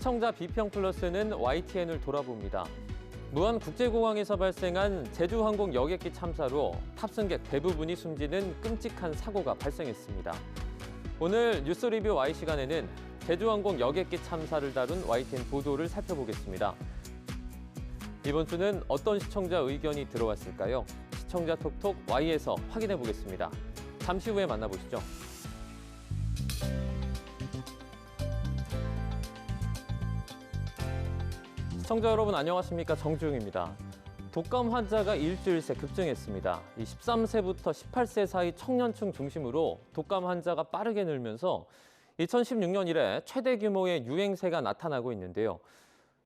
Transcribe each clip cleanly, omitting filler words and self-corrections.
시청자 비평 플러스는 YTN을 돌아봅니다. 무안국제공항에서 발생한 제주항공 여객기 참사로 탑승객 대부분이 숨지는 끔찍한 사고가 발생했습니다. 오늘 뉴스 리뷰 Y 시간에는 제주항공 여객기 참사를 다룬 YTN 보도를 살펴보겠습니다. 이번 주는 어떤 시청자 의견이 들어왔을까요? 시청자 톡톡 Y에서 확인해 보겠습니다. 잠시 후에 만나보시죠. 시청자 여러분 안녕하십니까? 정주영입니다. 독감 환자가 일주일 새 급증했습니다. 13세부터 18세 사이 청년층 중심으로 독감 환자가 빠르게 늘면서 2016년 이래 최대 규모의 유행세가 나타나고 있는데요.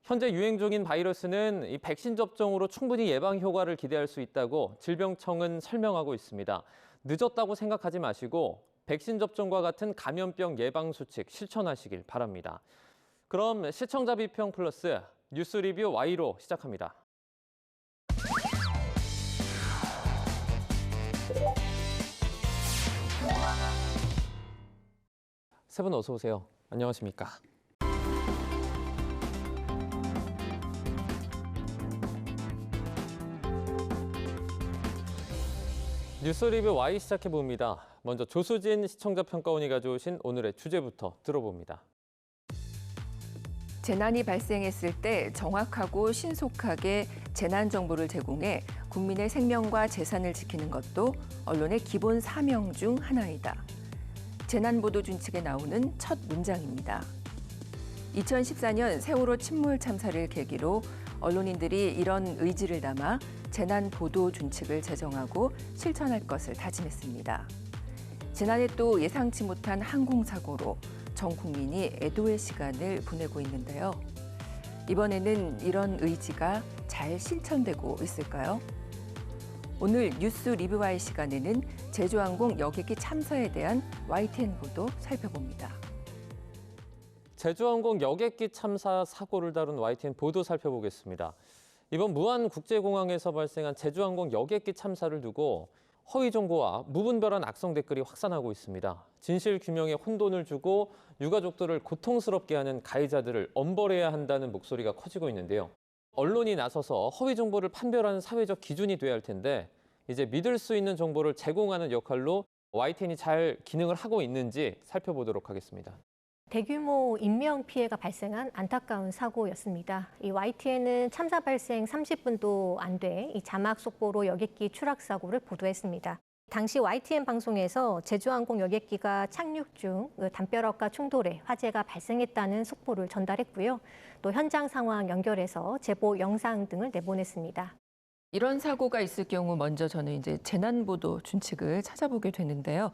현재 유행 중인 바이러스는 이 백신 접종으로 충분히 예방 효과를 기대할 수 있다고 질병청은 설명하고 있습니다. 늦었다고 생각하지 마시고 백신 접종과 같은 감염병 예방 수칙 실천하시길 바랍니다. 그럼 시청자 비평 플러스 뉴스 리뷰 Y로 시작합니다. 세 분 어서 오세요. 안녕하십니까? 뉴스 리뷰 Y 시작해 봅니다. 먼저 조수진 시청자 평가원이 가져오신 오늘의 주제부터 들어봅니다. 재난이 발생했을 때 정확하고 신속하게 재난 정보를 제공해 국민의 생명과 재산을 지키는 것도 언론의 기본 사명 중 하나이다. 재난보도 준칙에 나오는 첫 문장입니다. 2014년 세월호 침몰 참사를 계기로 언론인들이 이런 의지를 담아 재난보도 준칙을 제정하고 실천할 것을 다짐했습니다. 지난해 또 예상치 못한 항공사고로 전 국민이 애도의 시간을 보내고 있는데요. 이번에는 이런 의지가 잘 실천되고 있을까요? 오늘 뉴스 리뷰와의 시간에는 제주항공 여객기 참사에 대한 YTN 보도 살펴봅니다. 제주항공 여객기 참사 사고를 다룬 YTN 보도 살펴보겠습니다. 이번 무안국제공항에서 발생한 제주항공 여객기 참사를 두고 허위 정보와 무분별한 악성 댓글이 확산하고 있습니다. 진실 규명에 혼돈을 주고 유가족들을 고통스럽게 하는 가해자들을 엄벌해야 한다는 목소리가 커지고 있는데요. 언론이 나서서 허위 정보를 판별하는 사회적 기준이 돼야 할 텐데 이제 믿을 수 있는 정보를 제공하는 역할로 YTN이 잘 기능을 하고 있는지 살펴보도록 하겠습니다. 대규모 인명피해가 발생한 안타까운 사고였습니다. 이 YTN은 참사 발생 30분도 안 돼 이 자막 속보로 여객기 추락 사고를 보도했습니다. 당시 YTN 방송에서 제주항공 여객기가 착륙 중 담벼락과 충돌해 화재가 발생했다는 속보를 전달했고요. 또 현장 상황 연결해서 제보 영상 등을 내보냈습니다. 이런 사고가 있을 경우 먼저 저는 이제 재난보도 준칙을 찾아보게 되는데요.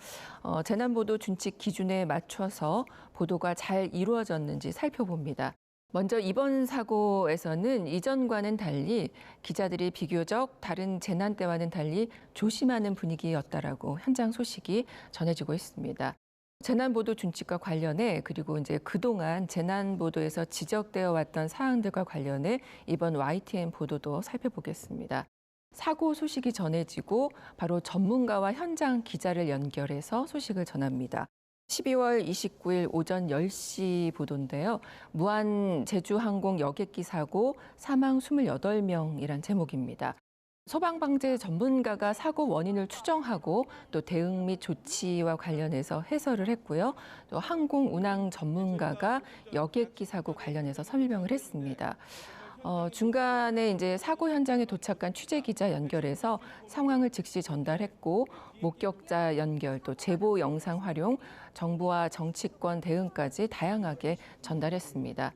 재난보도 준칙 기준에 맞춰서 보도가 잘 이루어졌는지 살펴봅니다. 먼저 이번 사고에서는 이전과는 달리 기자들이 비교적 다른 재난 때와는 달리 조심하는 분위기였다라고 현장 소식이 전해지고 있습니다. 재난보도 준칙과 관련해 그리고 이제 그동안 재난보도에서 지적되어 왔던 사항들과 관련해 이번 YTN 보도도 살펴보겠습니다. 사고 소식이 전해지고 바로 전문가와 현장 기자를 연결해서 소식을 전합니다. 12월 29일 오전 10시 보도인데요. 무안 제주항공 여객기 사고 사망 28명이란 제목입니다. 소방방재 전문가가 사고 원인을 추정하고 또 대응 및 조치와 관련해서 해설을 했고요. 또 항공 운항 전문가가 여객기 사고 관련해서 설명을 했습니다. 중간에 이제 사고 현장에 도착한 취재 기자 연결해서 상황을 즉시 전달했고 목격자 연결 또 제보 영상 활용, 정부와 정치권 대응까지 다양하게 전달했습니다.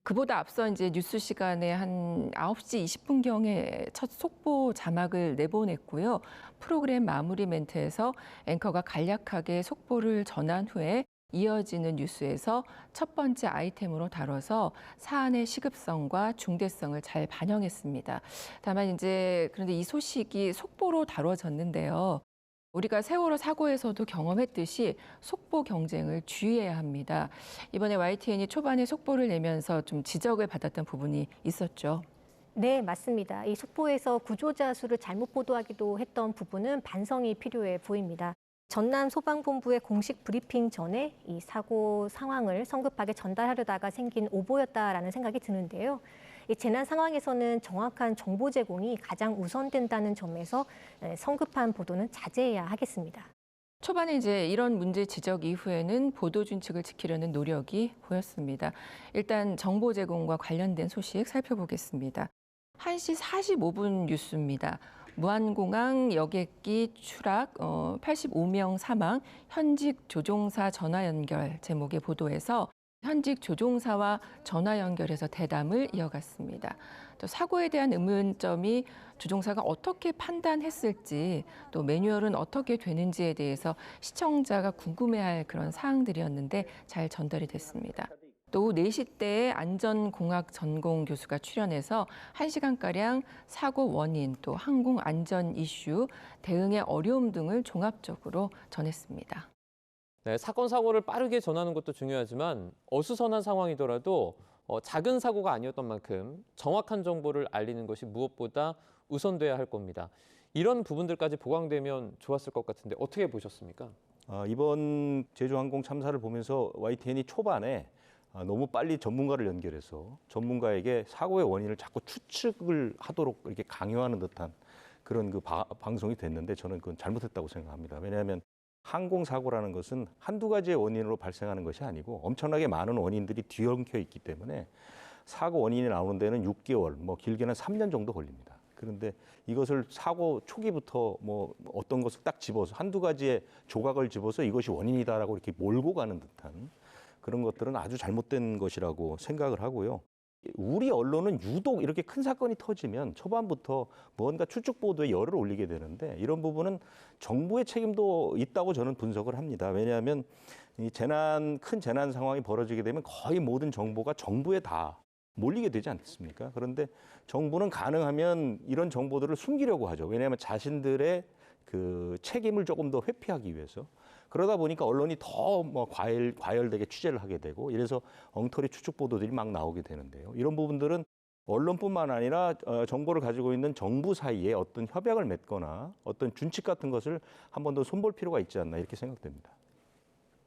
그보다 앞서 이제 뉴스 시간에 한 9시 20분경에 첫 속보 자막을 내보냈고요. 프로그램 마무리 멘트에서 앵커가 간략하게 속보를 전한 후에 이어지는 뉴스에서 첫 번째 아이템으로 다뤄서 사안의 시급성과 중대성을 잘 반영했습니다. 다만 이제 그런데 이 소식이 속보로 다뤄졌는데요. 우리가 세월호 사고에서도 경험했듯이 속보 경쟁을 주의해야 합니다. 이번에 YTN이 초반에 속보를 내면서 좀 지적을 받았던 부분이 있었죠. 네, 맞습니다. 이 속보에서 구조자 수를 잘못 보도하기도 했던 부분은 반성이 필요해 보입니다. 전남 소방본부의 공식 브리핑 전에 이 사고 상황을 성급하게 전달하려다가 생긴 오보였다라는 생각이 드는데요. 이 재난 상황에서는 정확한 정보 제공이 가장 우선된다는 점에서 성급한 보도는 자제해야 하겠습니다. 초반에 이제 이런 문제 지적 이후에는 보도 준칙을 지키려는 노력이 보였습니다. 일단 정보 제공과 관련된 소식 살펴보겠습니다. 1시 45분 뉴스입니다. 무안공항 여객기 추락 85명 사망, 현직 조종사 전화 연결 제목의 보도에서 현직 조종사와 전화 연결해서 대담을 이어갔습니다. 또 사고에 대한 의문점이 조종사가 어떻게 판단했을지, 또 매뉴얼은 어떻게 되는지에 대해서 시청자가 궁금해할 그런 사항들이었는데 잘 전달이 됐습니다. 또 오후 4시 때에 안전공학 전공 교수가 출연해서 1시간가량 사고 원인, 또 항공 안전 이슈, 대응의 어려움 등을 종합적으로 전했습니다. 네, 사건 사고를 빠르게 전하는 것도 중요하지만 어수선한 상황이더라도 작은 사고가 아니었던 만큼 정확한 정보를 알리는 것이 무엇보다 우선돼야 할 겁니다. 이런 부분들까지 보강되면 좋았을 것 같은데 어떻게 보셨습니까? 이번 제주항공 참사를 보면서 YTN이 초반에 너무 빨리 전문가를 연결해서 전문가에게 사고의 원인을 자꾸 추측을 하도록 이렇게 강요하는 듯한 그런 방송이 됐는데 저는 그건 잘못했다고 생각합니다. 왜냐하면 항공사고라는 것은 한두 가지의 원인으로 발생하는 것이 아니고 엄청나게 많은 원인들이 뒤엉켜 있기 때문에 사고 원인이 나오는 데는 6개월, 뭐 길게는 3년 정도 걸립니다. 그런데 이것을 사고 초기부터 뭐 어떤 것을 딱 집어서 한두 가지의 조각을 집어서 이것이 원인이다라고 이렇게 몰고 가는 듯한 그런 것들은 아주 잘못된 것이라고 생각을 하고요. 우리 언론은 유독 이렇게 큰 사건이 터지면 초반부터 뭔가 추측 보도에 열을 올리게 되는데 이런 부분은 정부의 책임도 있다고 저는 분석을 합니다. 왜냐하면 이 큰 재난 상황이 벌어지게 되면 거의 모든 정보가 정부에 다 몰리게 되지 않겠습니까? 그런데 정부는 가능하면 이런 정보들을 숨기려고 하죠. 왜냐하면 자신들의 그 책임을 조금 더 회피하기 위해서. 그러다 보니까 언론이 더 과열되게 취재를 하게 되고 이래서 엉터리 추측 보도들이 막 나오게 되는데요. 이런 부분들은 언론뿐만 아니라 정보를 가지고 있는 정부 사이에 어떤 협약을 맺거나 어떤 준칙 같은 것을 한 번 더 손볼 필요가 있지 않나 이렇게 생각됩니다.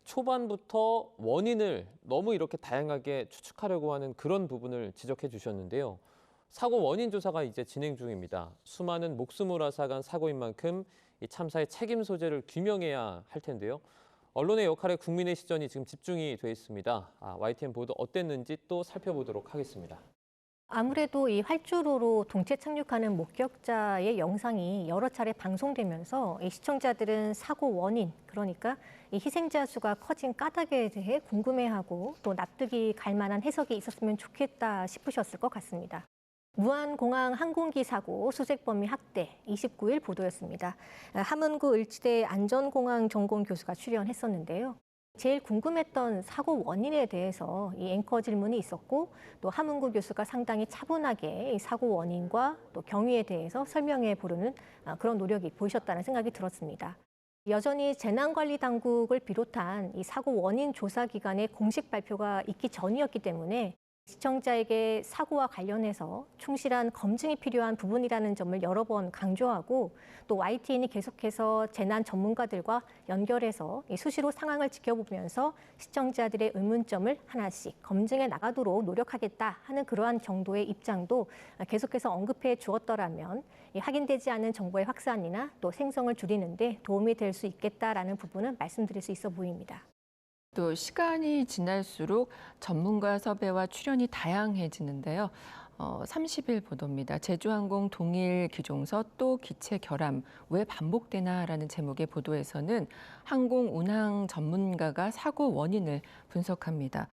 초반부터 원인을 너무 이렇게 다양하게 추측하려고 하는 그런 부분을 지적해 주셨는데요. 사고 원인 조사가 이제 진행 중입니다. 수많은 목숨을 앗아간 사고인 만큼 이 참사의 책임 소재를 규명해야 할 텐데요. 언론의 역할에 국민의 시선이 지금 집중이 돼 있습니다. YTN 보도 어땠는지 또 살펴보도록 하겠습니다. 아무래도 이 활주로로 동체 착륙하는 목격자의 영상이 여러 차례 방송되면서 이 시청자들은 사고 원인, 그러니까 이 희생자 수가 커진 까닭에 대해 궁금해하고 또 납득이 갈 만한 해석이 있었으면 좋겠다 싶으셨을 것 같습니다. 무안공항 항공기 사고 수색범위 학대 29일 보도였습니다. 함은구 을지대 안전공항 전공 교수가 출연했었는데요. 제일 궁금했던 사고 원인에 대해서 이 앵커 질문이 있었고 또 함은구 교수가 상당히 차분하게 이 사고 원인과 또 경위에 대해서 설명해 보려는 그런 노력이 보이셨다는 생각이 들었습니다. 여전히 재난관리당국을 비롯한 이 사고 원인 조사 기관의 공식 발표가 있기 전이었기 때문에 시청자에게 사고와 관련해서 충실한 검증이 필요한 부분이라는 점을 여러 번 강조하고 또 YTN이 계속해서 재난 전문가들과 연결해서 수시로 상황을 지켜보면서 시청자들의 의문점을 하나씩 검증해 나가도록 노력하겠다 하는 그러한 정도의 입장도 계속해서 언급해 주었더라면 확인되지 않은 정보의 확산이나 또 생성을 줄이는 데 도움이 될 수 있겠다라는 부분은 말씀드릴 수 있어 보입니다. 또 시간이 지날수록 전문가 섭외와 출연이 다양해지는데요. 30일 보도입니다. 제주항공 동일 기종서 또 기체 결함 왜 반복되나라는 제목의 보도에서는 항공 운항 전문가가 사고 원인을 분석합니다.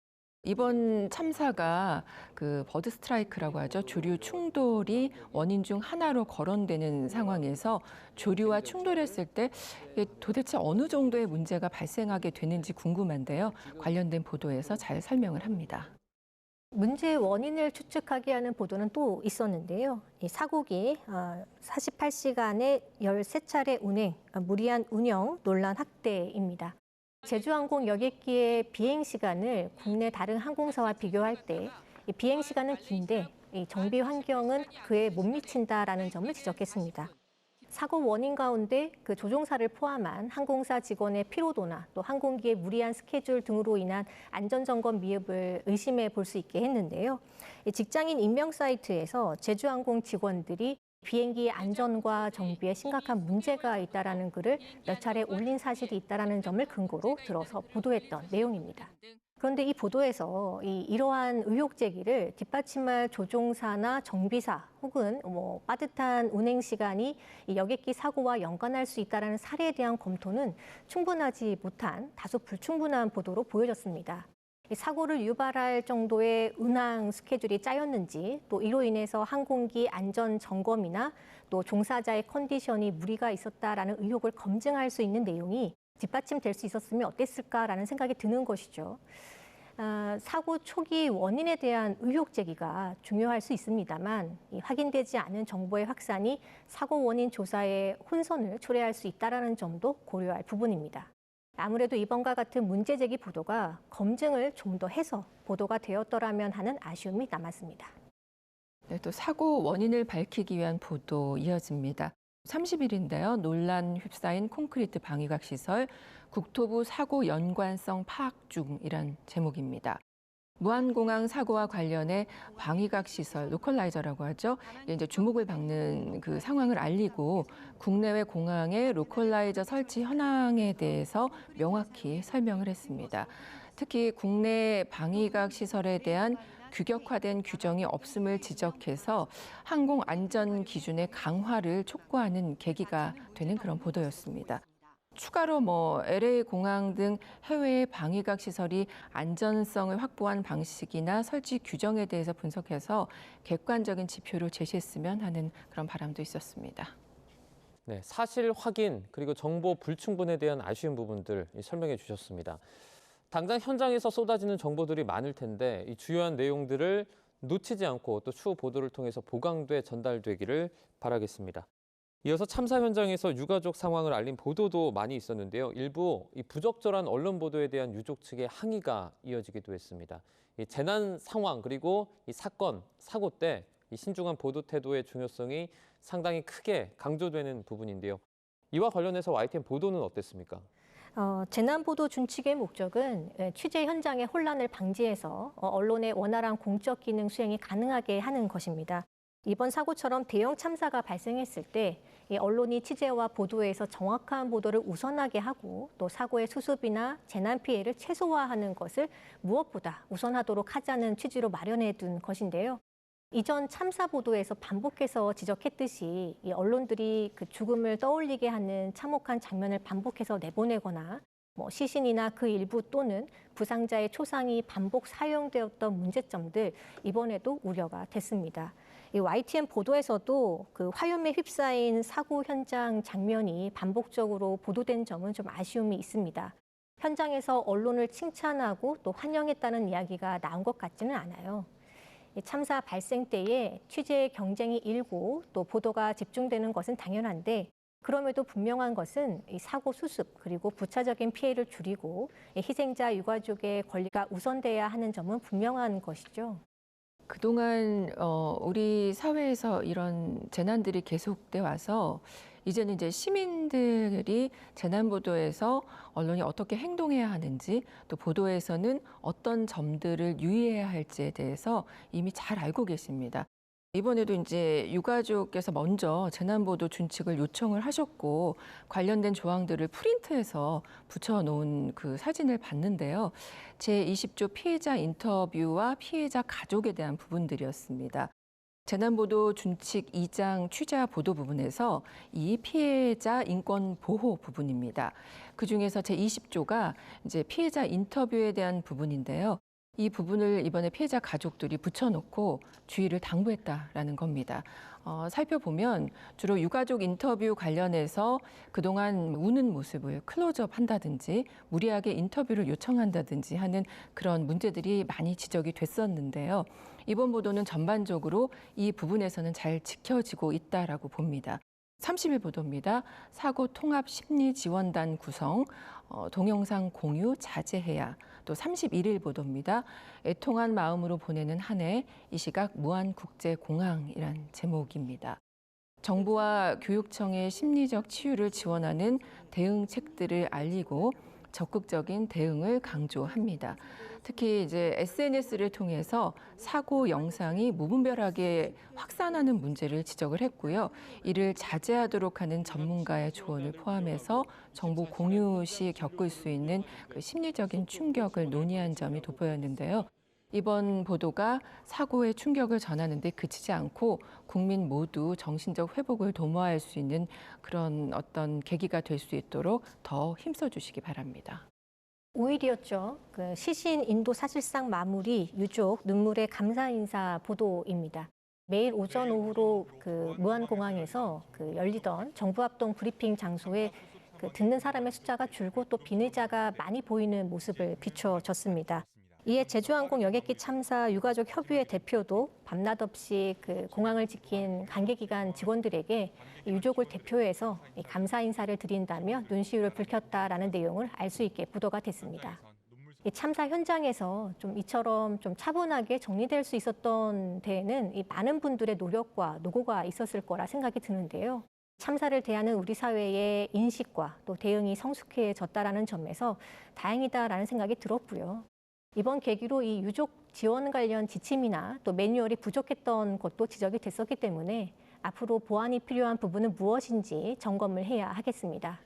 이번 참사가 그 버드 스트라이크라고 하죠. 조류 충돌이 원인 중 하나로 거론되는 상황에서 조류와 충돌했을 때 도대체 어느 정도의 문제가 발생하게 되는지 궁금한데요. 관련된 보도에서 잘 설명을 합니다. 문제의 원인을 추측하게 하는 보도는 또 있었는데요. 이 사고기 48시간에 13차례 운행, 무리한 운영, 논란 확대입니다. 제주항공 여객기의 비행 시간을 국내 다른 항공사와 비교할 때 이 비행 시간은 긴데 이 정비 환경은 그에 못 미친다라는 점을 지적했습니다. 사고 원인 가운데 그 조종사를 포함한 항공사 직원의 피로도나 또 항공기의 무리한 스케줄 등으로 인한 안전점검 미흡을 의심해 볼 수 있게 했는데요. 이 직장인 임명 사이트에서 제주항공 직원들이 비행기의 안전과 정비에 심각한 문제가 있다라는 글을 몇 차례 올린 사실이 있다라는 점을 근거로 들어서 보도했던 내용입니다. 그런데 이 보도에서 이러한 의혹 제기를 뒷받침할 조종사나 정비사 혹은 빠듯한 운행 시간이 이 여객기 사고와 연관할 수 있다는 사례에 대한 검토는 충분하지 못한 다소 불충분한 보도로 보여졌습니다. 이 사고를 유발할 정도의 운항 스케줄이 짜였는지, 또 이로 인해서 항공기 안전 점검이나 또 종사자의 컨디션이 무리가 있었다라는 의혹을 검증할 수 있는 내용이 뒷받침될 수 있었으면 어땠을까라는 생각이 드는 것이죠. 사고 초기 원인에 대한 의혹 제기가 중요할 수 있습니다만 확인되지 않은 정보의 확산이 사고 원인 조사에 혼선을 초래할 수 있다는 점도 고려할 부분입니다. 아무래도 이번과 같은 문제 제기 보도가 검증을 좀 더 해서 보도가 되었더라면 하는 아쉬움이 남았습니다. 네, 또 사고 원인을 밝히기 위한 보도 이어집니다. 30일인데요. 논란 휩싸인 콘크리트 방위각 시설 국토부 사고 연관성 파악 중이란 제목입니다. 무안공항 사고와 관련해 방위각 시설, 로컬라이저라고 하죠. 이제 주목을 받는 그 상황을 알리고 국내외 공항의 로컬라이저 설치 현황에 대해서 명확히 설명을 했습니다. 특히 국내 방위각 시설에 대한 규격화된 규정이 없음을 지적해서 항공 안전 기준의 강화를 촉구하는 계기가 되는 그런 보도였습니다. 추가로 LA 공항 등 해외의 방위각 시설이 안전성을 확보한 방식이나 설치 규정에 대해서 분석해서 객관적인 지표를 제시했으면 하는 그런 바람도 있었습니다. 네, 사실 확인 그리고 정보 불충분에 대한 아쉬운 부분들 설명해 주셨습니다. 당장 현장에서 쏟아지는 정보들이 많을 텐데 이 주요한 내용들을 놓치지 않고 또 추후 보도를 통해서 보강돼 전달되기를 바라겠습니다. 이어서 참사 현장에서 유가족 상황을 알린 보도도 많이 있었는데요. 일부 이 부적절한 언론 보도에 대한 유족 측의 항의가 이어지기도 했습니다. 이 재난 상황 그리고 이 사건, 사고 때 이 신중한 보도 태도의 중요성이 상당히 크게 강조되는 부분인데요. 이와 관련해서 YTN 보도는 어땠습니까? 재난보도 준칙의 목적은 취재 현장의 혼란을 방지해서 언론의 원활한 공적 기능 수행이 가능하게 하는 것입니다. 이번 사고처럼 대형 참사가 발생했을 때 언론이 취재와 보도에서 정확한 보도를 우선하게 하고 또 사고의 수습이나 재난 피해를 최소화하는 것을 무엇보다 우선하도록 하자는 취지로 마련해 둔 것인데요. 이전 참사 보도에서 반복해서 지적했듯이 이 언론들이 그 죽음을 떠올리게 하는 참혹한 장면을 반복해서 내보내거나 시신이나 그 일부 또는 부상자의 초상이 반복 사용되었던 문제점들 이번에도 우려가 됐습니다. 이 YTN 보도에서도 그 화염에 휩싸인 사고 현장 장면이 반복적으로 보도된 점은 좀 아쉬움이 있습니다. 현장에서 언론을 칭찬하고 또 환영했다는 이야기가 나온 것 같지는 않아요. 참사 발생 때에 취재 경쟁이 일고 또 보도가 집중되는 것은 당연한데 그럼에도 분명한 것은 이 사고 수습 그리고 부차적인 피해를 줄이고 희생자 유가족의 권리가 우선돼야 하는 점은 분명한 것이죠. 그동안 우리 사회에서 이런 재난들이 계속돼 와서 이제는 이제 시민들이 재난 보도에서 언론이 어떻게 행동해야 하는지 또 보도에서는 어떤 점들을 유의해야 할지에 대해서 이미 잘 알고 계십니다. 이번에도 이제 유가족께서 먼저 재난보도 준칙을 요청을 하셨고 관련된 조항들을 프린트해서 붙여놓은 그 사진을 봤는데요. 제20조 피해자 인터뷰와 피해자 가족에 대한 부분들이었습니다. 재난보도 준칙 2장 취자 보도 부분에서 이 피해자 인권 보호 부분입니다. 그중에서 제20조가 이제 피해자 인터뷰에 대한 부분인데요. 이 부분을 이번에 피해자 가족들이 붙여놓고 주의를 당부했다라는 겁니다. 살펴보면 주로 유가족 인터뷰 관련해서 그동안 우는 모습을 클로즈업 한다든지 무리하게 인터뷰를 요청한다든지 하는 그런 문제들이 많이 지적이 됐었는데요. 이번 보도는 전반적으로 이 부분에서는 잘 지켜지고 있다라고 봅니다. 30일 보도입니다. 사고 통합 심리 지원단 구성, 동영상 공유 자제해야. 또 31일 보도입니다. 애통한 마음으로 보내는 한 해, 이 시각 무안국제공항이란 제목입니다. 정부와 교육청의 심리적 치유를 지원하는 대응책들을 알리고 적극적인 대응을 강조합니다. 특히 이제 SNS를 통해서 사고 영상이 무분별하게 확산하는 문제를 지적을 했고요. 이를 자제하도록 하는 전문가의 조언을 포함해서 정보 공유 시 겪을 수 있는 그 심리적인 충격을 논의한 점이 돋보였는데요. 이번 보도가 사고의 충격을 전하는 데 그치지 않고 국민 모두 정신적 회복을 도모할 수 있는 그런 어떤 계기가 될 수 있도록 더 힘써 주시기 바랍니다. 5일이었죠. 그 시신 인도 사실상 마무리 유족 눈물의 감사 인사 보도입니다. 매일 오전 오후로 그 무안공항에서 그 열리던 정부 합동 브리핑 장소에 그 듣는 사람의 숫자가 줄고 또 빈 의자가 많이 보이는 모습을 비춰졌습니다. 이에 제주항공 여객기 참사 유가족 협의회 대표도 밤낮 없이 그 공항을 지킨 관계기관 직원들에게 유족을 대표해서 감사 인사를 드린다며 눈시울을 붉혔다라는 내용을 알 수 있게 보도가 됐습니다. 이 참사 현장에서 좀 이처럼 좀 차분하게 정리될 수 있었던 데에는 이 많은 분들의 노력과 노고가 있었을 거라 생각이 드는데요. 참사를 대하는 우리 사회의 인식과 또 대응이 성숙해졌다라는 점에서 다행이다라는 생각이 들었고요. 이번 계기로 이 유족 지원 관련 지침이나 또 매뉴얼이 부족했던 것도 지적이 됐었기 때문에 앞으로 보완이 필요한 부분은 무엇인지 점검을 해야 하겠습니다.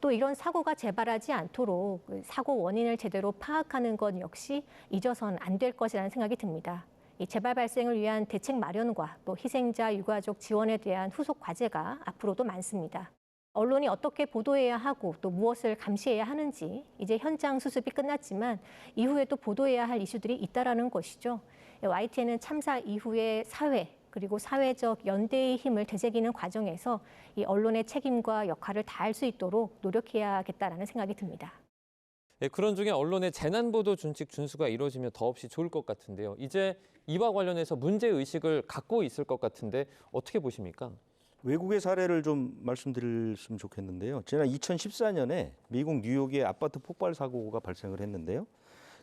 또 이런 사고가 재발하지 않도록 사고 원인을 제대로 파악하는 것 역시 잊어선 안 될 것이라는 생각이 듭니다. 이 재발 발생을 위한 대책 마련과 또 희생자 유가족 지원에 대한 후속 과제가 앞으로도 많습니다. 언론이 어떻게 보도해야 하고 또 무엇을 감시해야 하는지 이제 현장 수습이 끝났지만 이후에도 보도해야 할 이슈들이 있다라는 것이죠. YTN은 참사 이후의 사회 그리고 사회적 연대의 힘을 되새기는 과정에서 이 언론의 책임과 역할을 다할 수 있도록 노력해야겠다라는 생각이 듭니다. 네, 그런 중에 언론의 재난보도 준칙 준수가 이루어지면 더없이 좋을 것 같은데요. 이제 이와 관련해서 문제의식을 갖고 있을 것 같은데 어떻게 보십니까? 외국의 사례를 좀 말씀드렸으면 좋겠는데요. 지난 2014년에 미국 뉴욕의 아파트 폭발 사고가 발생을 했는데요.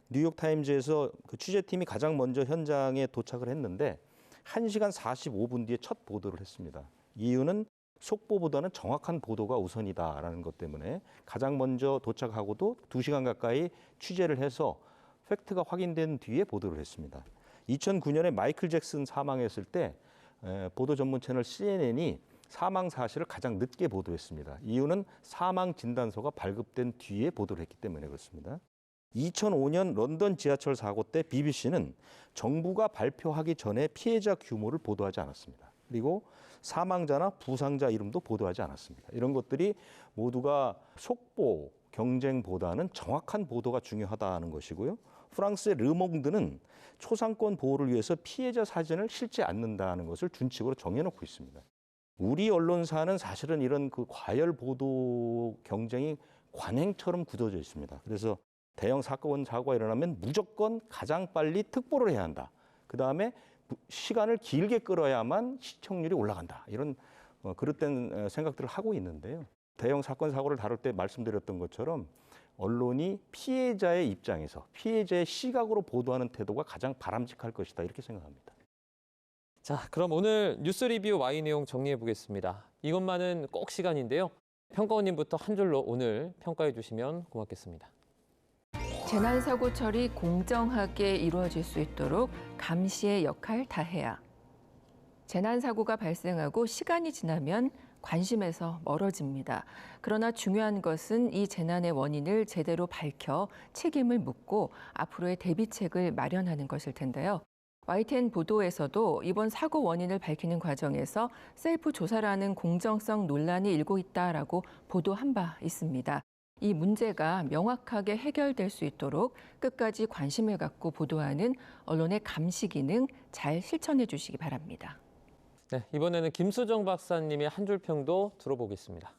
뉴욕 타임즈에서 그 취재팀이 가장 먼저 현장에 도착을 했는데 1시간 45분 뒤에 첫 보도를 했습니다. 이유는 속보보다는 정확한 보도가 우선이다라는 것 때문에 가장 먼저 도착하고도 2시간 가까이 취재를 해서 팩트가 확인된 뒤에 보도를 했습니다. 2009년에 마이클 잭슨 사망했을 때 보도 전문 채널 CNN이 사망 사실을 가장 늦게 보도했습니다. 이유는 사망 진단서가 발급된 뒤에 보도를 했기 때문에 그렇습니다. 2005년 런던 지하철 사고 때 BBC는 정부가 발표하기 전에 피해자 규모를 보도하지 않았습니다. 그리고 사망자나 부상자 이름도 보도하지 않았습니다. 이런 것들이 모두가 속보 경쟁보다는 정확한 보도가 중요하다는 것이고요. 프랑스의 르몽드는 초상권 보호를 위해서 피해자 사진을 실지 않는다는 것을 준칙으로 정해놓고 있습니다. 우리 언론사는 사실은 이런 그 과열 보도 경쟁이 관행처럼 굳어져 있습니다. 그래서 대형 사건 사고가 일어나면 무조건 가장 빨리 특보를 해야 한다. 그다음에 시간을 길게 끌어야만 시청률이 올라간다. 이런 그릇된 생각들을 하고 있는데요. 대형 사건 사고를 다룰 때 말씀드렸던 것처럼 언론이 피해자의 입장에서 피해자의 시각으로 보도하는 태도가 가장 바람직할 것이다. 이렇게 생각합니다. 자, 그럼 오늘 뉴스 리뷰 Y 내용 정리해 보겠습니다. 이것만은 꼭 시간인데요. 평가원님부터 한 줄로 오늘 평가해 주시면 고맙겠습니다. 재난사고 처리 공정하게 이루어질 수 있도록 감시의 역할 다해야. 재난사고가 발생하고 시간이 지나면 관심에서 멀어집니다. 그러나 중요한 것은 이 재난의 원인을 제대로 밝혀 책임을 묻고 앞으로의 대비책을 마련하는 것일 텐데요. YTN 보도에서도 이번 사고 원인을 밝히는 과정에서 셀프 조사라는 공정성 논란이 일고 있다라고 보도한 바 있습니다. 이 문제가 명확하게 해결될 수 있도록 끝까지 관심을 갖고 보도하는 언론의 감시 기능 잘 실천해 주시기 바랍니다. 네, 이번에는 김수정 박사님의 한 줄 평도 들어보겠습니다.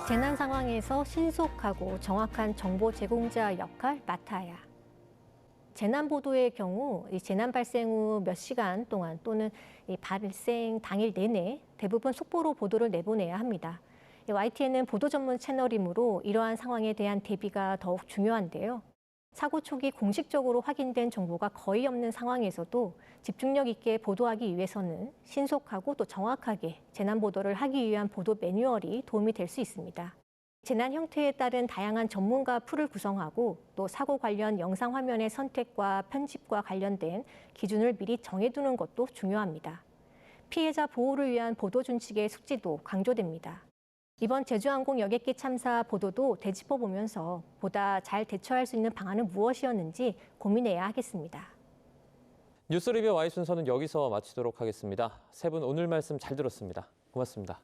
재난 상황에서 신속하고 정확한 정보 제공자 역할 맡아야. 재난 보도의 경우 이 재난 발생 후 몇 시간 동안 또는 이 발생 당일 내내 대부분 속보로 보도를 내보내야 합니다. YTN은 보도 전문 채널이므로 이러한 상황에 대한 대비가 더욱 중요한데요. 사고 초기 공식적으로 확인된 정보가 거의 없는 상황에서도 집중력 있게 보도하기 위해서는 신속하고 또 정확하게 재난 보도를 하기 위한 보도 매뉴얼이 도움이 될 수 있습니다. 재난 형태에 따른 다양한 전문가 풀을 구성하고 또 사고 관련 영상 화면의 선택과 편집과 관련된 기준을 미리 정해두는 것도 중요합니다. 피해자 보호를 위한 보도 준칙의 숙지도 강조됩니다. 이번 제주항공 여객기 참사 보도도 되짚어보면서 보다 잘 대처할 수 있는 방안은 무엇이었는지 고민해야 하겠습니다. 뉴스리뷰 Y 순서는 여기서 마치도록 하겠습니다. 세 분 오늘 말씀 잘 들었습니다. 고맙습니다.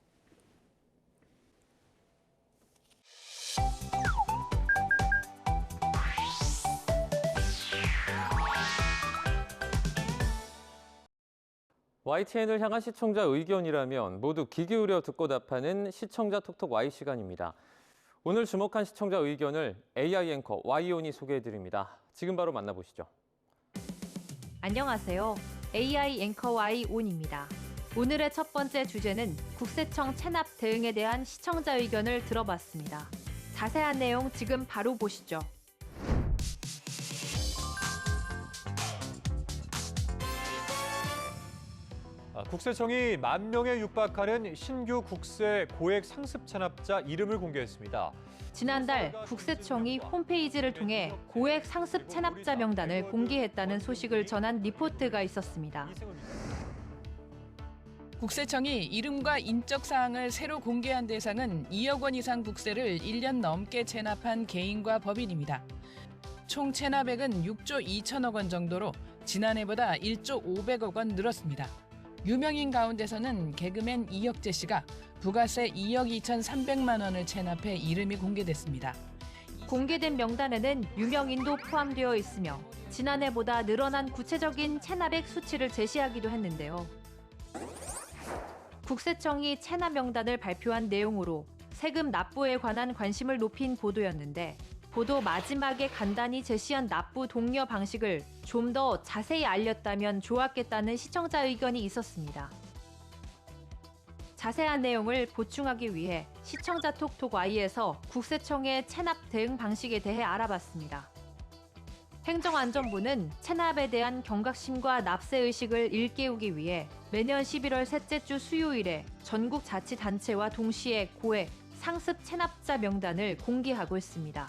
YTN을 향한 시청자 의견이라면 모두 귀 기울여 듣고 답하는 시청자 톡톡 Y 시간입니다. 오늘 주목한 시청자 의견을 AI 앵커 Y온이 소개해드립니다. 지금 바로 만나보시죠. 안녕하세요. AI 앵커 Y온입니다. 오늘의 첫 번째 주제는 국세청 체납 대응에 대한 시청자 의견을 들어봤습니다. 자세한 내용 지금 바로 보시죠. 국세청이 10,000명에 육박하는 신규 국세 고액 상습 체납자 이름을 공개했습니다. 지난달 국세청이 홈페이지를 통해 고액 상습 체납자 명단을 공개했다는 소식을 전한 리포트가 있었습니다. 국세청이 이름과 인적 사항을 새로 공개한 대상은 2억 원 이상 국세를 1년 넘게 체납한 개인과 법인입니다. 총 체납액은 6조 2천억 원 정도로 지난해보다 1조 500억 원 늘었습니다. 유명인 가운데서는 개그맨 이혁재 씨가 부가세 2억 2,300만 원을 체납해 이름이 공개됐습니다. 공개된 명단에는 유명인도 포함되어 있으며 지난해보다 늘어난 구체적인 체납액 수치를 제시하기도 했는데요. 국세청이 체납 명단을 발표한 내용으로 세금 납부에 관한 관심을 높인 보도였는데 보도 마지막에 간단히 제시한 납부 독려 방식을 좀 더 자세히 알렸다면 좋았겠다는 시청자 의견이 있었습니다. 자세한 내용을 보충하기 위해 시청자 톡톡 Y에서 국세청의 체납 대응 방식에 대해 알아봤습니다. 행정안전부는 체납에 대한 경각심과 납세의식을 일깨우기 위해 매년 11월 셋째 주 수요일에 전국 자치단체와 동시에 고액 상습 체납자 명단을 공개하고 있습니다.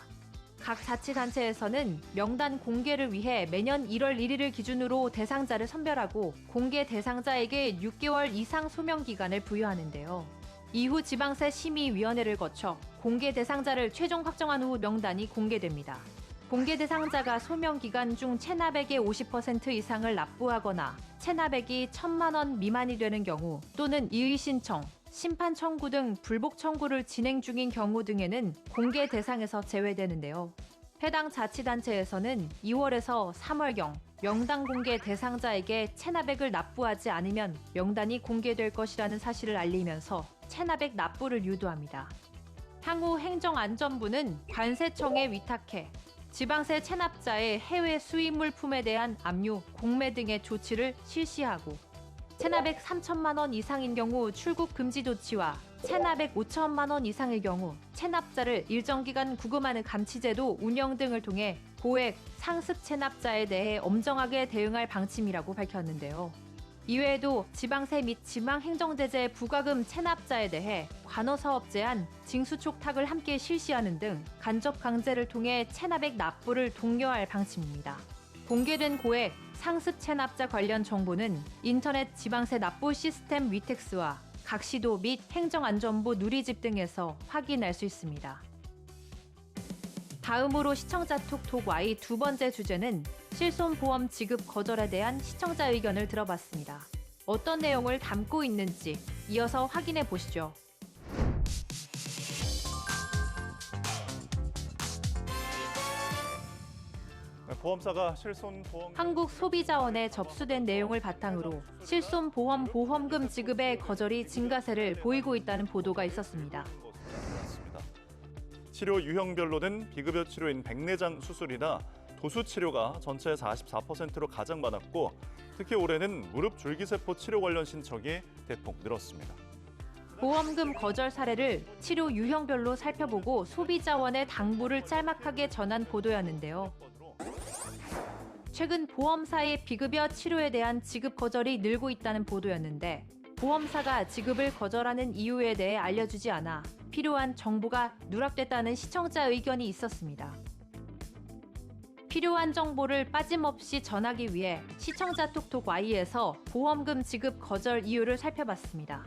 각 자치단체에서는 명단 공개를 위해 매년 1월 1일을 기준으로 대상자를 선별하고 공개 대상자에게 6개월 이상 소명 기간을 부여하는데요. 이후 지방세 심의위원회를 거쳐 공개 대상자를 최종 확정한 후 명단이 공개됩니다. 공개 대상자가 소명 기간 중 체납액의 50% 이상을 납부하거나 체납액이 1,000만 원 미만이 되는 경우 또는 이의 신청, 심판 청구 등 불복 청구를 진행 중인 경우 등에는 공개 대상에서 제외되는데요. 해당 자치단체에서는 2월에서 3월경 명단 공개 대상자에게 체납액을 납부하지 않으면 명단이 공개될 것이라는 사실을 알리면서 체납액 납부를 유도합니다. 향후 행정안전부는 관세청에 위탁해 지방세 체납자의 해외 수입 물품에 대한 압류, 공매 등의 조치를 실시하고 체납액 3천만 원 이상인 경우 출국 금지 조치와 체납액 5천만 원 이상의 경우 체납자를 일정 기간 구금하는 감치제도 운영 등을 통해 고액 상습 체납자에 대해 엄정하게 대응할 방침이라고 밝혔는데요. 이외에도 지방세 및 지방행정제재 부과금 체납자에 대해 관어사업 제한, 징수촉탁을 함께 실시하는 등 간접 강제를 통해 체납액 납부를 독려할 방침입니다. 공개된 고액 상습 체납자 관련 정보는 인터넷 지방세 납부 시스템 위텍스와 각 시도 및 행정안전부 누리집 등에서 확인할 수 있습니다. 다음으로 시청자 톡톡 Y 두 번째 주제는 실손보험 지급 거절에 대한 시청자 의견을 들어봤습니다. 어떤 내용을 담고 있는지 이어서 확인해 보시죠. 보험사가 실손보험 한국소비자원에 접수된 내용을 바탕으로 실손보험 보험금 지급의 거절이 증가세를 보이고 있다는 보도가 있었습니다. 치료 유형별로는 비급여 치료인 백내장 수술이나 도수 치료가 전체 44%로 가장 많았고 특히 올해는 무릎 줄기세포 치료 관련 신청이 대폭 늘었습니다. 보험금 거절 사례를 치료 유형별로 살펴보고 소비자원에 당부를 짤막하게 전한 보도였는데요. 최근 보험사의 비급여 치료에 대한 지급 거절이 늘고 있다는 보도였는데 보험사가 지급을 거절하는 이유에 대해 알려주지 않아 필요한 정보가 누락됐다는 시청자 의견이 있었습니다. 필요한 정보를 빠짐없이 전하기 위해 시청자 톡톡 Y에서 보험금 지급 거절 이유를 살펴봤습니다.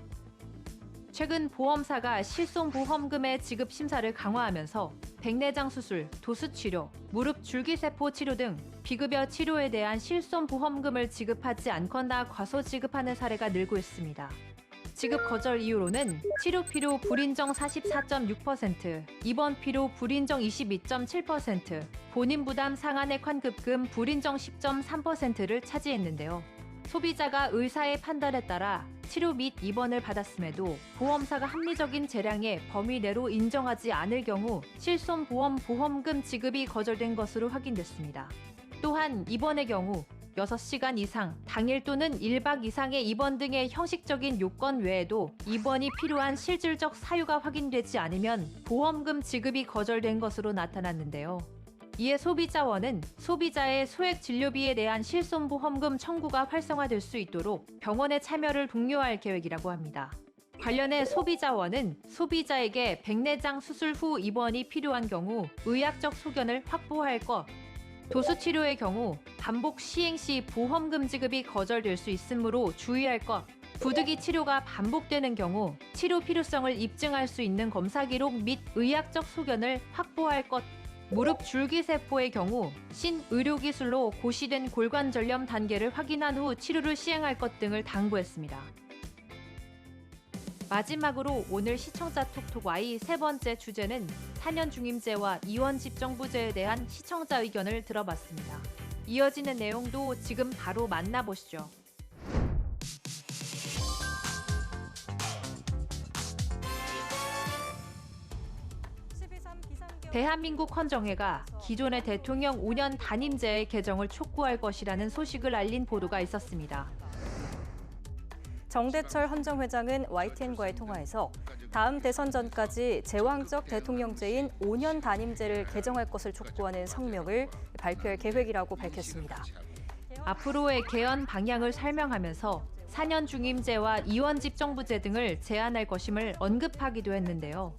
최근 보험사가 실손보험금의 지급 심사를 강화하면서 백내장 수술, 도수치료, 무릎 줄기세포 치료 등 비급여 치료에 대한 실손보험금을 지급하지 않거나 과소 지급하는 사례가 늘고 있습니다. 지급 거절 이유로는 치료필요 불인정 44.6%, 입원필요 불인정 22.7%, 본인 부담 상한액 환급금 불인정 10.3%를 차지했는데요. 소비자가 의사의 판단에 따라 치료 및 입원을 받았음에도 보험사가 합리적인 재량의 범위 내로 인정하지 않을 경우 실손보험 보험금 지급이 거절된 것으로 확인됐습니다. 또한 입원의 경우 6시간 이상, 당일 또는 1박 이상의 입원 등의 형식적인 요건 외에도 입원이 필요한 실질적 사유가 확인되지 않으면 보험금 지급이 거절된 것으로 나타났는데요. 이에 소비자원은 소비자의 소액 진료비에 대한 실손보험금 청구가 활성화될 수 있도록 병원의 참여를 독려할 계획이라고 합니다. 관련해 소비자원은 소비자에게 백내장 수술 후 입원이 필요한 경우 의학적 소견을 확보할 것, 도수치료의 경우 반복 시행 시 보험금 지급이 거절될 수 있으므로 주의할 것, 부득이 치료가 반복되는 경우 치료 필요성을 입증할 수 있는 검사 기록 및 의학적 소견을 확보할 것, 무릎 줄기세포의 경우 신의료기술로 고시된 골관절염 단계를 확인한 후 치료를 시행할 것 등을 당부했습니다. 마지막으로 오늘 시청자 톡톡 Y 세 번째 주제는 4년 중임제와 이원 집정부제에 대한 시청자 의견을 들어봤습니다. 이어지는 내용도 지금 바로 만나보시죠. 대한민국 헌정회가 기존의 대통령 5년 단임제의 개정을 촉구할 것이라는 소식을 알린 보도가 있었습니다. 정대철 헌정회장은 YTN과의 통화에서 다음 대선 전까지 제왕적 대통령제인 5년 단임제를 개정할 것을 촉구하는 성명을 발표할 계획이라고 밝혔습니다. 앞으로의 개헌 방향을 설명하면서 4년 중임제와 이원 집정부제 등을 제안할 것임을 언급하기도 했는데요.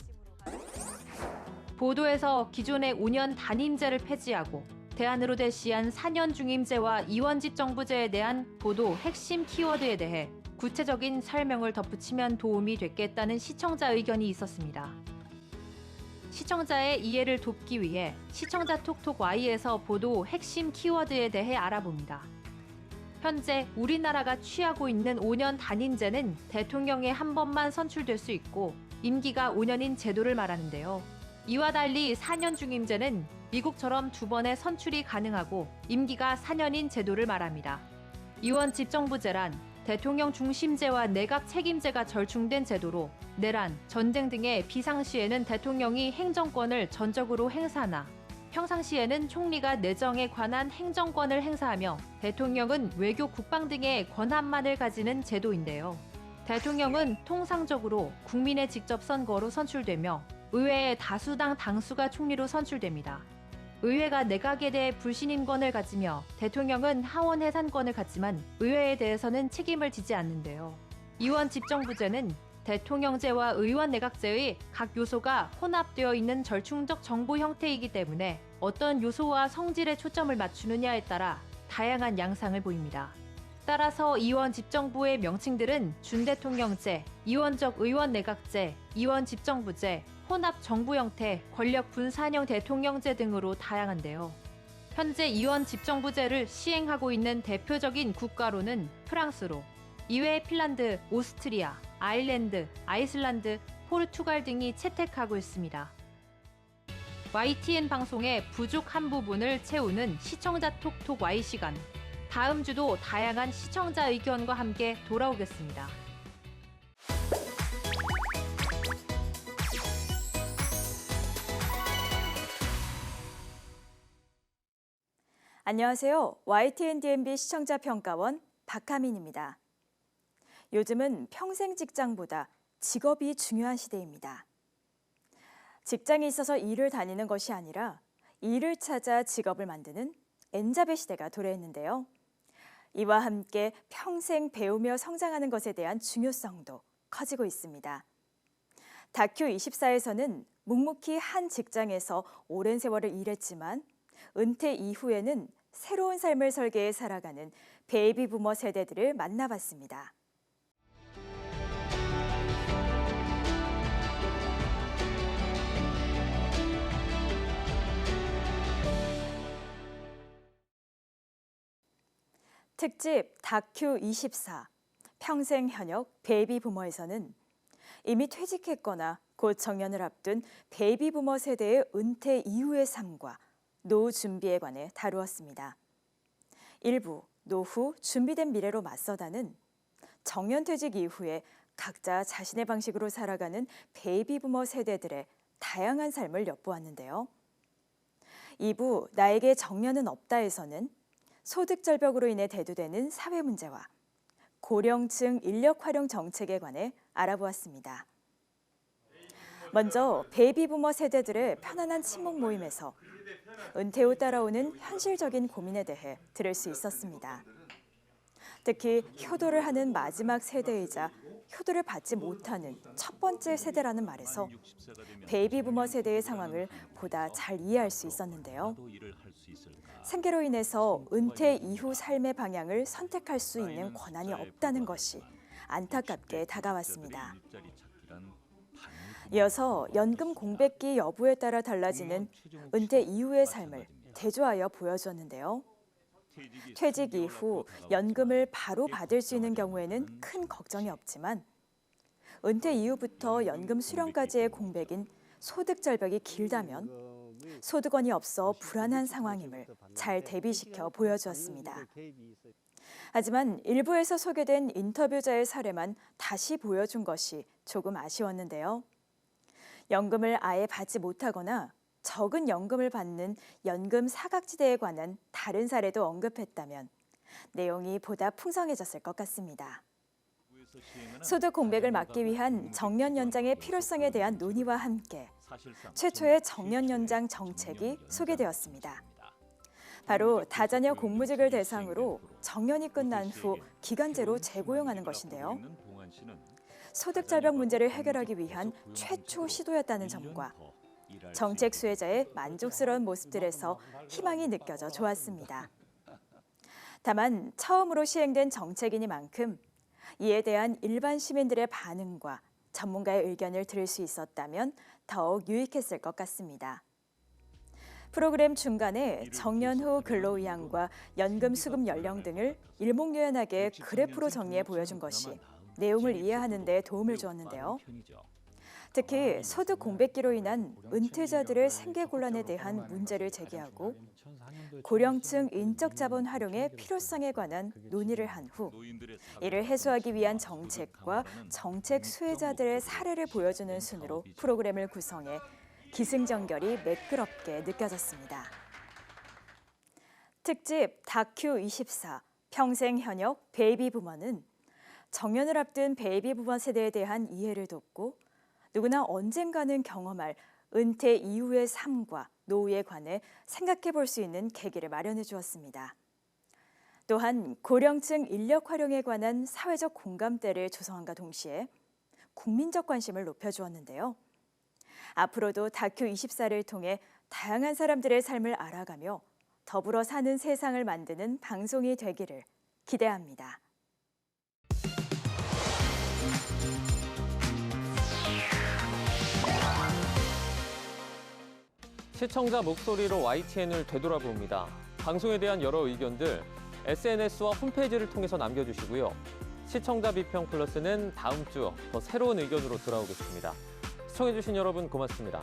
보도에서 기존의 5년 단임제를 폐지하고 대안으로 제시한 4년 중임제와 이원 집정부제에 대한 보도 핵심 키워드에 대해 구체적인 설명을 덧붙이면 도움이 됐겠다는 시청자 의견이 있었습니다. 시청자의 이해를 돕기 위해 시청자 톡톡 Y에서 보도 핵심 키워드에 대해 알아봅니다. 현재 우리나라가 취하고 있는 5년 단임제는 대통령에 한 번만 선출될 수 있고 임기가 5년인 제도를 말하는데요. 이와 달리 4년 중임제는 미국처럼 2번의 선출이 가능하고 임기가 4년인 제도를 말합니다. 이원 집정부제란 대통령 중심제와 내각 책임제가 절충된 제도로 내란, 전쟁 등의 비상시에는 대통령이 행정권을 전적으로 행사하나 평상시에는 총리가 내정에 관한 행정권을 행사하며 대통령은 외교 국방 등의 권한만을 가지는 제도인데요. 대통령은 통상적으로 국민의 직접 선거로 선출되며 의회의 다수당 당수가 총리로 선출됩니다. 의회가 내각에 대해 불신임권을 가지며 대통령은 하원 해산권을 갖지만 의회에 대해서는 책임을 지지 않는데요. 이원 집정부제는 대통령제와 의원 내각제의 각 요소가 혼합되어 있는 절충적 정부 형태이기 때문에 어떤 요소와 성질에 초점을 맞추느냐에 따라 다양한 양상을 보입니다. 따라서 이원 집정부의 명칭들은 준대통령제, 이원적 의원 내각제, 이원 집정부제, 혼합 정부 형태, 권력 분산형 대통령제 등으로 다양한데요. 현재 이원 집정부제를 시행하고 있는 대표적인 국가로는 프랑스로, 이외에 핀란드, 오스트리아, 아일랜드, 아이슬란드, 포르투갈 등이 채택하고 있습니다. YTN 방송의 부족한 부분을 채우는 시청자 톡톡 Y 시간. 다음 주도 다양한 시청자 의견과 함께 돌아오겠습니다. 안녕하세요. YTN DMB 시청자 평가원 박하민입니다. 요즘은 평생 직장보다 직업이 중요한 시대입니다. 직장에 있어서 일을 다니는 것이 아니라 일을 찾아 직업을 만드는 N잡의 시대가 도래했는데요. 이와 함께 평생 배우며 성장하는 것에 대한 중요성도 커지고 있습니다. 다큐 24에서는 묵묵히 한 직장에서 오랜 세월을 일했지만 은퇴 이후에는 새로운 삶을 설계해 살아가는 베이비 부머 세대들을 만나봤습니다. 특집 다큐 24 평생 현역 베이비 부머에서는 이미 퇴직했거나 곧 정년을 앞둔 베이비 부머 세대의 은퇴 이후의 삶과 노후 준비에 관해 다루었습니다. 일부 노후 준비된 미래로 맞서다는 정년퇴직 이후에 각자 자신의 방식으로 살아가는 베이비 부머 세대들의 다양한 삶을 엿보았는데요. 2부 나에게 정년은 없다에서는 소득 절벽으로 인해 대두되는 사회 문제와 고령층 인력 활용 정책에 관해 알아보았습니다. 먼저 베이비 부머 세대들의 편안한 친목 모임에서 은퇴 후 따라오는 현실적인 고민에 대해 들을 수 있었습니다. 특히 효도를 하는 마지막 세대이자 효도를 받지 못하는 첫 번째 세대라는 말에서 베이비 부머 세대의 상황을 보다 잘 이해할 수 있었는데요. 생계로 인해서 은퇴 이후 삶의 방향을 선택할 수 있는 권한이 없다는 것이 안타깝게 다가왔습니다. 이어서 연금 공백기 여부에 따라 달라지는 은퇴 이후의 삶을 대조하여 보여주었는데요. 퇴직 이후 연금을 바로 받을 수 있는 경우에는 큰 걱정이 없지만 은퇴 이후부터 연금 수령까지의 공백인 소득 절벽이 길다면 소득원이 없어 불안한 상황임을 잘 대비시켜 보여주었습니다. 하지만 일부에서 소개된 인터뷰자의 사례만 다시 보여준 것이 조금 아쉬웠는데요. 연금을 아예 받지 못하거나 적은 연금을 받는 연금 사각지대에 관한 다른 사례도 언급했다면 내용이 보다 풍성해졌을 것 같습니다. 소득 공백을 막기 위한 정년 연장의 필요성에 대한 논의와 함께 최초의 정년 연장 정책이 소개되었습니다. 바로 다자녀 공무직을 대상으로 정년이 끝난 후 기간제로 재고용하는 것인데요. 소득 절벽 문제를 해결하기 위한 최초 시도였다는 점과 정책 수혜자의 만족스러운 모습들에서 희망이 느껴져 좋았습니다. 다만 처음으로 시행된 정책이니만큼 이에 대한 일반 시민들의 반응과 전문가의 의견을 들을 수 있었다면 더욱 유익했을 것 같습니다. 프로그램 중간에 정년 후 근로의향과 연금 수급 연령 등을 일목요연하게 그래프로 정리해 보여준 것이 내용을 이해하는 데 도움을 주었는데요. 특히 소득 공백기로 인한 은퇴자들의 생계 곤란에 대한 문제를 제기하고 고령층 인적 자본 활용의 필요성에 관한 논의를 한 후 이를 해소하기 위한 정책과 정책 수혜자들의 사례를 보여주는 순으로 프로그램을 구성해 기승전결이 매끄럽게 느껴졌습니다. 특집 다큐 24 평생 현역 베이비 부머는 정년을 앞둔 베이비 부머 세대에 대한 이해를 돕고 누구나 언젠가는 경험할 은퇴 이후의 삶과 노후에 관해 생각해 볼 수 있는 계기를 마련해 주었습니다. 또한 고령층 인력 활용에 관한 사회적 공감대를 조성함과 동시에 국민적 관심을 높여주었는데요. 앞으로도 다큐 24를 통해 다양한 사람들의 삶을 알아가며 더불어 사는 세상을 만드는 방송이 되기를 기대합니다. 시청자 목소리로 YTN을 되돌아봅니다. 방송에 대한 여러 의견들 SNS와 홈페이지를 통해서 남겨주시고요. 시청자 비평 플러스는 다음 주 더 새로운 의견으로 돌아오겠습니다. 시청해주신 여러분 고맙습니다.